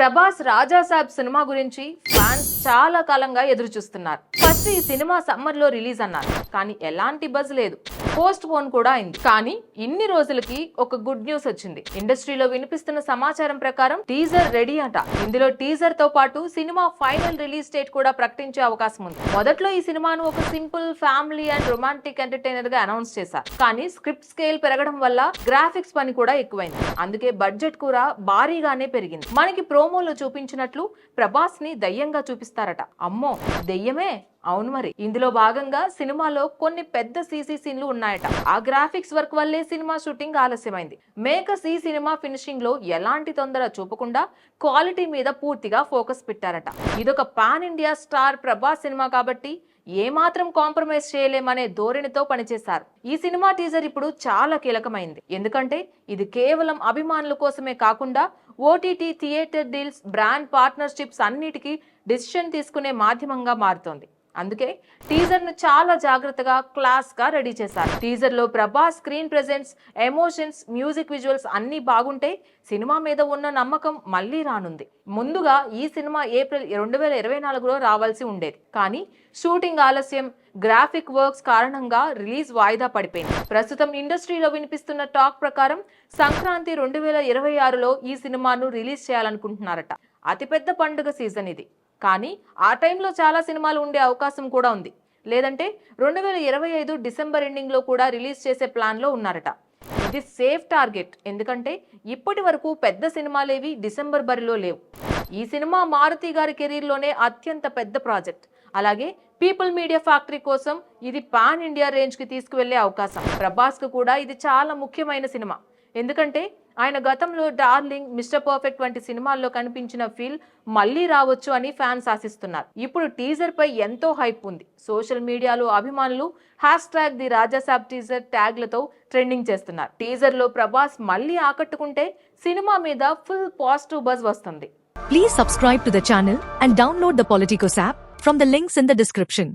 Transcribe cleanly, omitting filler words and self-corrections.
ప్రభాస్ రాజా సాబ్ cinema గురించి fans చాలా కాలంగా ఎదురు చూస్తున్నారు. ఫస్ట్ ఈ సినిమా సమ్మర్ లో రిలీజ్ అన్నారు, కానీ ఎలాంటి బజ్ లేదు. పోస్ట్ పోన్ కూడా అయింది. కానీ ఇన్ని రోజులకి ఒక గుడ్ న్యూస్ వచ్చింది. ఇండస్ట్రీలో వినిపిస్తున్న సమాచారం ప్రకారం టీజర్ రెడీ అట. ఇందులో టీజర్ తో పాటు సినిమా ఫైనల్ రిలీజ్ డేట్ కూడా ప్రకటించే అవకాశం ఉంది. మొదట్లో ఈ సినిమాను ఒక simple family and romantic entertainer గా అనౌన్స్ చేశారు. కానీ స్క్రిప్ట్ స్కేల్ పెరగడం వల్ల గ్రాఫిక్స్ పని కూడా ఎక్కువైంది. అందుకే బడ్జెట్ కూడా భారీగానే పెరిగింది. మనకి ప్రోమోలో చూపించినట్లు ప్రభాస్ ని దయ్యంగా చూపిస్తారట. అమ్మో, దెయ్యమే? అవును మరి. ఇందులో భాగంగా సినిమాలో కొన్ని పెద్ద సీసీ సీన్లు ఉన్నాయట. ఆ గ్రాఫిక్స్ వర్క్ వల్లే సినిమా షూటింగ్ ఆలస్యమైంది. మేకర్స్ ఈ సినిమా ఫినిషింగ్ లో ఎలాంటి తొందర చూపకుండా క్వాలిటీ మీద పూర్తిగా ఫోకస్ పెట్టారట. ఇదొక pan India star Prabhas cinema కాబట్టి ఏమాత్రం కాంప్రమైజ్ చేయలేమనే ధోరణితో పనిచేశారు. ఈ సినిమా టీజర్ ఇప్పుడు చాలా కీలకమైంది. ఎందుకంటే ఇది కేవలం అభిమానుల కోసమే కాకుండా OTT, theatre deals, brand partnerships అన్నిటికీ డిసిషన్ తీసుకునే మాధ్యమంగా మారుతోంది. అందుకే టీజర్ ను చాలా జాగ్రత్తగా, క్లాస్ గా రెడీ చేశారు. టీజర్ లో Prabhas screen presence, emotions, music, visuals అన్ని బాగుంటే సినిమా మీద ఉన్న నమ్మకం మళ్ళీ రానుంది. ముందుగా ఈ సినిమా ఏప్రిల్ 2024లో రావాల్సి ఉండేది. కానీ షూటింగ్ ఆలస్యం, గ్రాఫిక్ వర్క్స్ కారణంగా రిలీజ్ వాయిదా పడిపోయింది. ప్రస్తుతం ఇండస్ట్రీలో వినిపిస్తున్న టాక్ ప్రకారం సంక్రాంతి 2026లో ఈ సినిమాను రిలీజ్ చేయాలనుకుంటున్నారట. అతిపెద్ద పండుగ సీజన్ ఇది. కానీ ఆ టైంలో చాలా సినిమాలు ఉండే అవకాశం కూడా ఉంది. లేదంటే 2025 డిసెంబర్ ఎండింగ్ లో కూడా రిలీజ్ చేసే ప్లాన్ లో ఉన్నారట. ఇది సేఫ్ టార్గెట్. ఎందుకంటే ఇప్పటి వరకు పెద్ద సినిమాలేవి డిసెంబర్ బరిలో లేవు. ఈ సినిమా మారుతి గారి కెరీర్ లోనే అత్యంత పెద్ద ప్రాజెక్ట్. అలాగే పీపుల్ మీడియా ఫ్యాక్టరీ కోసం ఇది పాన్ ఇండియా రేంజ్ కి తీసుకువెళ్లే అవకాశం. ప్రభాస్ కు కూడా ఇది చాలా ముఖ్యమైన సినిమా. ఎందుకంటే ఆయన గతంలో డార్లింగ్, మిస్టర్ పర్ఫెక్ట్ వంటి సినిమాల్లో కనిపించిన ఫీల్ మళ్ళీ రావచ్చు అని ఫ్యాన్స్ ఆశిస్తున్నారు. ఇప్పుడు టీజర్ పై ఎంతో హైప్ ఉంది. సోషల్ మీడియాలో అభిమానులు #ది రాజాసాబ్ టీజర్ ట్యాగ్లతో ట్రెండింగ్ చేస్తున్నారు. టీజర్ లో ప్రభాస్ మళ్ళీ ఆకట్టుకుంటే సినిమా మీద ఫుల్ పాజిటివ్ బజ్ వస్తుంది. Please subscribe to the channel and download the Politicos app from the links in the description.